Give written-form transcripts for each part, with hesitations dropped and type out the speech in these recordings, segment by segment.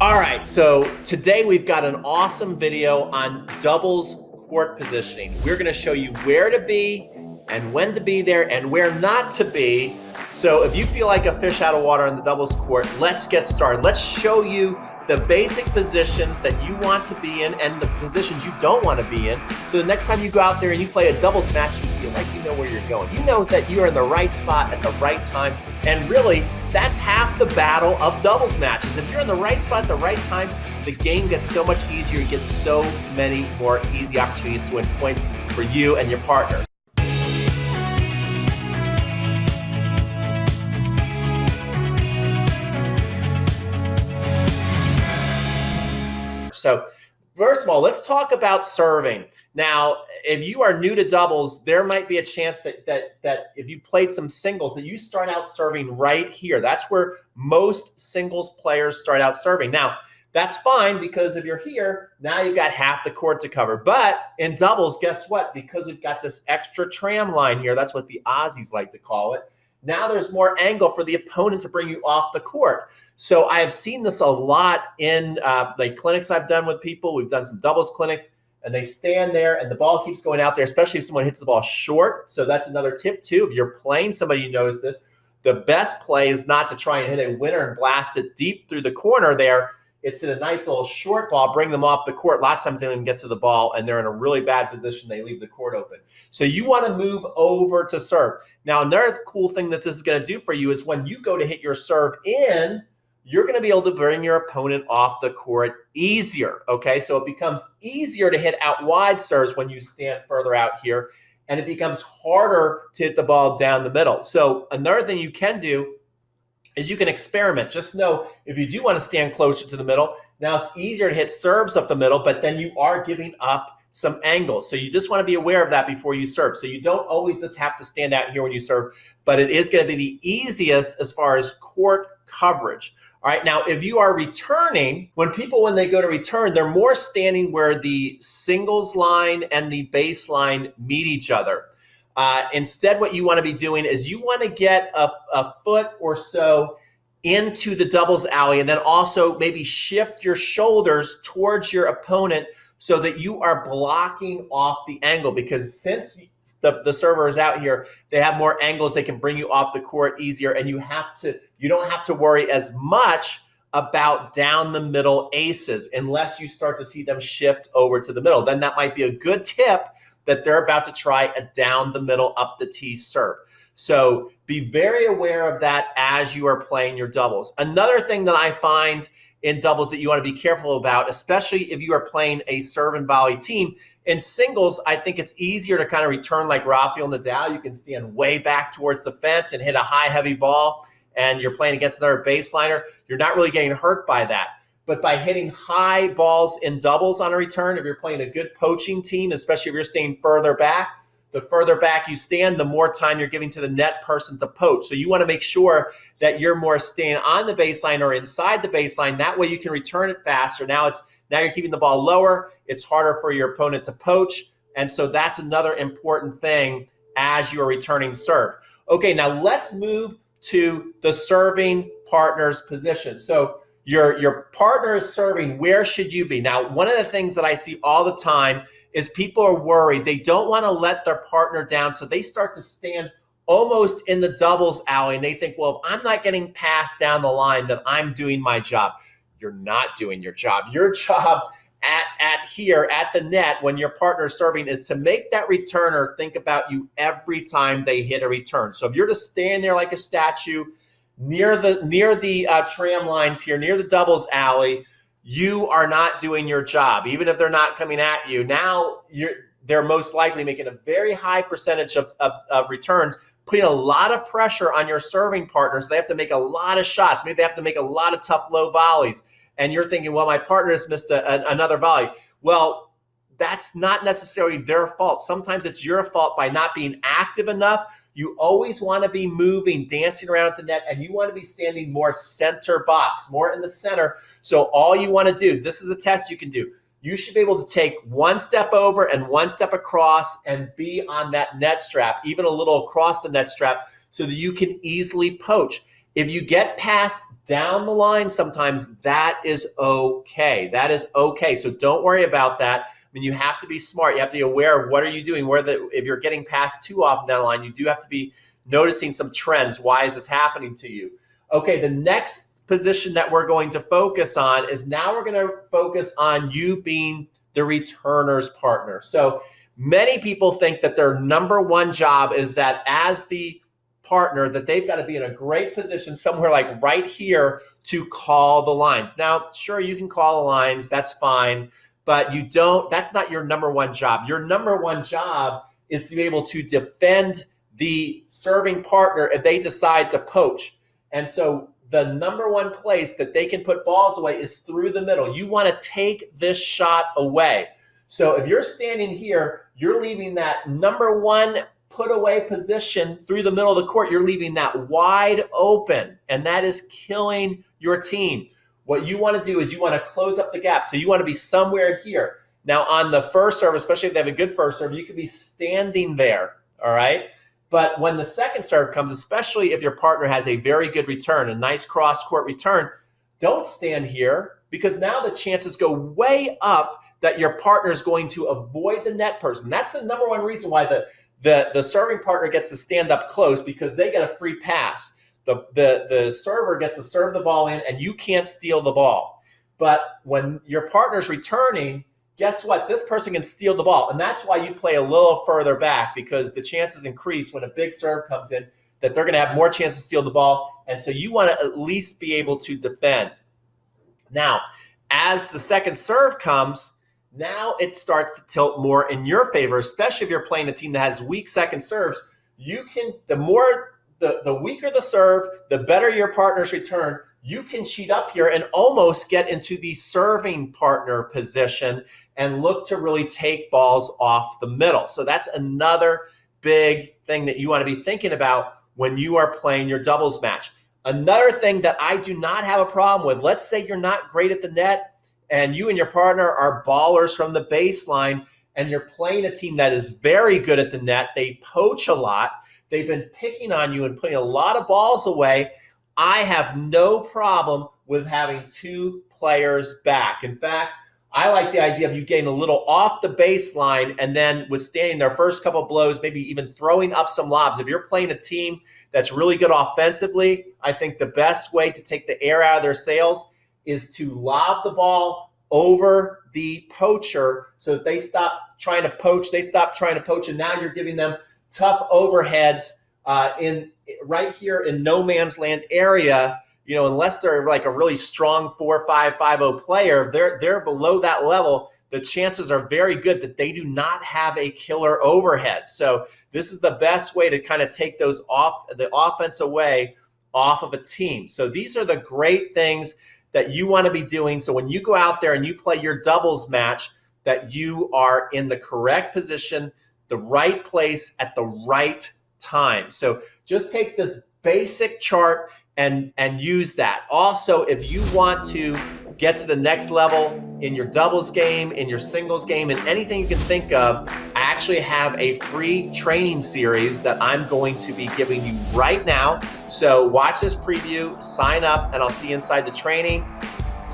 All right, so today we've got an awesome video on doubles court positioning. We're going to show you where to be and when to be there and where not to be. So if you feel like a fish out of water on the doubles court, let's get started. Let's show you the basic positions that you want to be in and the positions you don't want to be in. So the next time you go out there and you play a doubles match, you feel like you know where you're going. You know that you're in the right spot at the right time. And really, that's half the battle of doubles matches. If you're in the right spot at the right time, the game gets so much easier. You get so many more easy opportunities to win points for you and your partner. So first of all, let's talk about serving. Now, if you are new to doubles, there might be a chance that if you played some singles, that you start out serving right here. That's where most singles players start out serving. Now, that's fine because if you're here, now you've got half the court to cover. But in doubles, guess what? Because we've got this extra tram line here, that's what the Aussies like to call it. Now there's more angle for the opponent to bring you off the court. So I have seen this a lot in like clinics I've done with people. We've done some doubles clinics, and they stand there, and the ball keeps going out there, especially if someone hits the ball short. So that's another tip, too. If you're playing somebody who knows this, the best play is not to try and hit a winner and blast it deep through the corner there. It's in a nice little short ball, bring them off the court. Lots of times they don't even get to the ball, and they're in a really bad position. They leave the court open. So you want to move over to serve. Now, another cool thing that this is going to do for you is when you go to hit your serve in, you're going to be able to bring your opponent off the court easier, okay? So it becomes easier to hit out wide serves when you stand further out here, and it becomes harder to hit the ball down the middle. So another thing you can do is you can experiment. Just know if you do want to stand closer to the middle, now it's easier to hit serves up the middle, but then you are giving up some angles. So you just want to be aware of that before you serve. So you don't always just have to stand out here when you serve, but it is going to be the easiest as far as court coverage. All right, now if you are returning, when they go to return, they're more standing where the singles line and the baseline meet each other. Instead, what you want to be doing is you want to get a foot or so into the doubles alley, and then also maybe shift your shoulders towards your opponent so that you are blocking off the angle, because since the server is out here, they have more angles. They can bring you off the court easier, and you don't have to worry as much about down the middle aces unless you start to see them shift over to the middle. Then that might be a good tip that they're about to try a down the middle up the tee serve. So be very aware of that as you are playing your doubles. Another thing that I find in doubles that you want to be careful about, especially if you are playing a serve and volley team. In singles, I think it's easier to kind of return like Rafael Nadal. You can stand way back towards the fence and hit a high, heavy ball, and you're playing against another baseliner. You're not really getting hurt by that. But by hitting high balls in doubles on a return, if you're playing a good poaching team, especially if you're staying further back, the further back you stand, the more time you're giving to the net person to poach. So you want to make sure that you're more staying on the baseline or inside the baseline. That way you can return it faster. Now you're keeping the ball lower. It's harder for your opponent to poach. And so that's another important thing as you're returning serve. Okay, now let's move to the serving partner's position. So your partner is serving. Where should you be? Now, one of the things that I see all the time is people are worried. They don't want to let their partner down, so they start to stand almost in the doubles alley, and they think, well, if I'm not getting passed down the line, then I'm doing my job. You're not doing your job. Your job at the net when your partner is serving is to make that returner think about you every time they hit a return. So if you're to stand there like a statue near the tram lines here, near the doubles alley, you are not doing your job. Even if they're not coming at you, now they're most likely making a very high percentage of returns, putting a lot of pressure on your serving partners. They have to make a lot of shots. Maybe they have to make a lot of tough low volleys. And you're thinking, well, my partner has missed another volley. Well, that's not necessarily their fault. Sometimes it's your fault by not being active enough. You always want to be moving, dancing around at the net, and you want to be standing more center box, more in the center. So all you want to do, this is a test you can do. You should be able to take one step over and one step across and be on that net strap, even a little across the net strap, so that you can easily poach. If you get passed down the line, sometimes that is okay. That is okay. So don't worry about that. I mean, you have to be smart. You have to be aware of what are you doing. If you're getting passed too often down the line, you do have to be noticing some trends. Why is this happening to you? Okay, the next position that we're going to focus on is now we're going to focus on you being the returner's partner. So many people think that their number one job is that as the partner that they've got to be in a great position somewhere like right here to call the lines. Now, sure, you can call the lines, that's fine, but that's not your number one job. Your number one job is to be able to defend the serving partner if they decide to poach. And so the number one place that they can put balls away is through the middle. You want to take this shot away. So if you're standing here, you're leaving that number one put away position through the middle of the court. You're leaving that wide open, and that is killing your team. What you want to do is you want to close up the gap. So you want to be somewhere here. Now on the first serve, especially if they have a good first serve, you could be standing there, all right? But when the second serve comes, especially if your partner has a very good return, a nice cross-court return, don't stand here because now the chances go way up that your partner is going to avoid the net person. That's the number one reason why the serving partner gets to stand up close, because they get a free pass. The server gets to serve the ball in, and you can't steal the ball. But when your partner's returning, guess what? This person can steal the ball. And that's why you play a little further back, because the chances increase when a big serve comes in that they're going to have more chance to steal the ball. And so you want to at least be able to defend. Now, as the second serve comes, now it starts to tilt more in your favor, especially if you're playing a team that has weak second serves. The weaker the serve, the better your partner's return. You can cheat up here and almost get into the serving partner position and look to really take balls off the middle. So that's another big thing that you want to be thinking about when you are playing your doubles match. Another thing that I do not have a problem with, let's say you're not great at the net and you and your partner are ballers from the baseline and you're playing a team that is very good at the net. They poach a lot. They've been picking on you and putting a lot of balls away. I have no problem with having two players back. In fact, I like the idea of you getting a little off the baseline and then withstanding their first couple blows, maybe even throwing up some lobs. If you're playing a team that's really good offensively, I think the best way to take the air out of their sails is to lob the ball over the poacher so that they stop trying to poach. They stop trying to poach, and now you're giving them tough overheads in right here in no man's land area. You know, unless they're like a really strong 4-5, 5-0 player, they're below that level. The chances are very good that they do not have a killer overhead. So this is the best way to kind of take the offense away off of a team. So these are the great things that you want to be doing. So when you go out there and you play your doubles match, that you are in the correct position, the right place at the right time. So just take this basic chart and use that. Also, if you want to get to the next level in your doubles game, in your singles game, and anything you can think of, I actually have a free training series that I'm going to be giving you right now. So watch this preview, sign up, and I'll see you inside the training.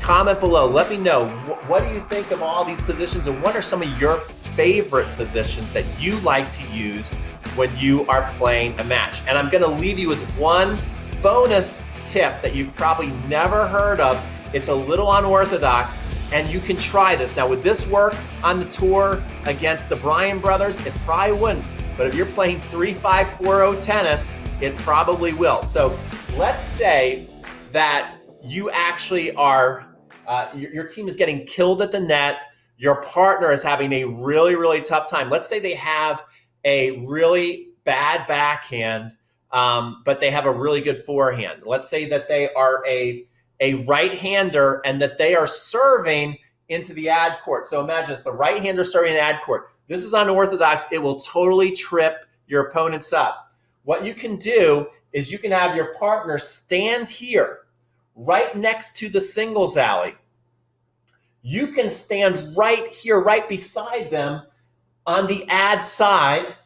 Comment below. Let me know, what do you think of all these positions, and what are some of your favorite positions that you like to use when you are playing a match? And I'm going to leave you with one bonus tip that you've probably never heard of. It's a little unorthodox, and you can try this. Now, would this work on the tour against the Bryan brothers? It probably wouldn't. But if you're playing 3-5, 4-0 tennis, it probably will. So let's say that you actually are, your team is getting killed at the net. Your partner is having a really, really tough time. Let's say they have a really bad backhand, but they have a really good forehand. Let's say that they are a right-hander and that they are serving into the ad court. So imagine it's the right-hander serving in the ad court. This is unorthodox. It will totally trip your opponents up. What you can do is you can have your partner stand here right next to the singles alley. You can stand right here, right beside them on the ad side.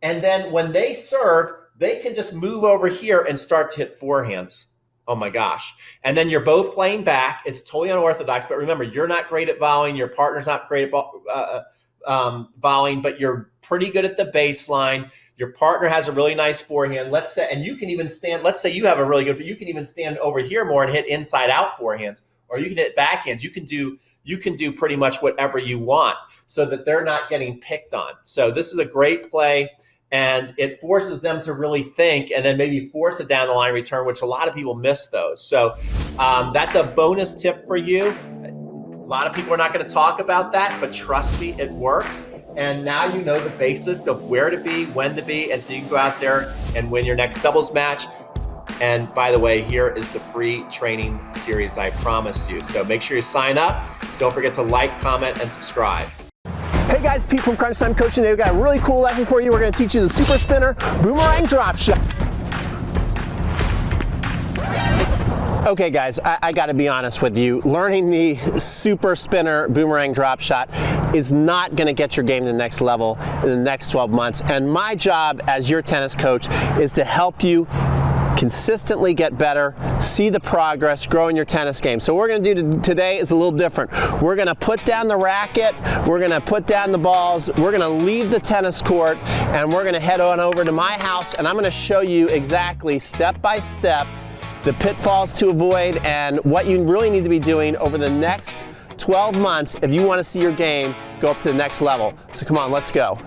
And then when they serve, they can just move over here and start to hit forehands. Oh my gosh. And then you're both playing back. It's totally unorthodox, but remember, you're not great at volleying. Your partner's not great at volleying, but you're pretty good at the baseline. Your partner has a really nice forehand. Let's say, and you can even stand, let's say you have a really good, you can even stand over here more and hit inside out forehands, or you can hit backhands. You can do pretty much whatever you want so that they're not getting picked on. So this is a great play. And it forces them to really think and then maybe force a down the line return, which a lot of people miss those. So that's a bonus tip for you. A lot of people are not going to talk about that, but trust me, it works. And now you know the basics of where to be, when to be, and so you can go out there and win your next doubles match. And by the way, here is the free training series I promised you. So make sure you sign up. Don't forget to like, comment, and subscribe. Hey guys, Pete from Crunch Time Coaching. Today we've got a really cool lesson for you. We're going to teach you the super spinner boomerang drop shot. Okay guys, I got to be honest with you. Learning the super spinner boomerang drop shot is not going to get your game to the next level in the next 12 months. And my job as your tennis coach is to help you consistently get better, see the progress, grow in your tennis game. So what we're going to do today is a little different. We're going to put down the racket, we're going to put down the balls, we're going to leave the tennis court, and we're going to head on over to my house, and I'm going to show you exactly step by step the pitfalls to avoid and what you really need to be doing over the next 12 months if you want to see your game go up to the next level. So come on, let's go.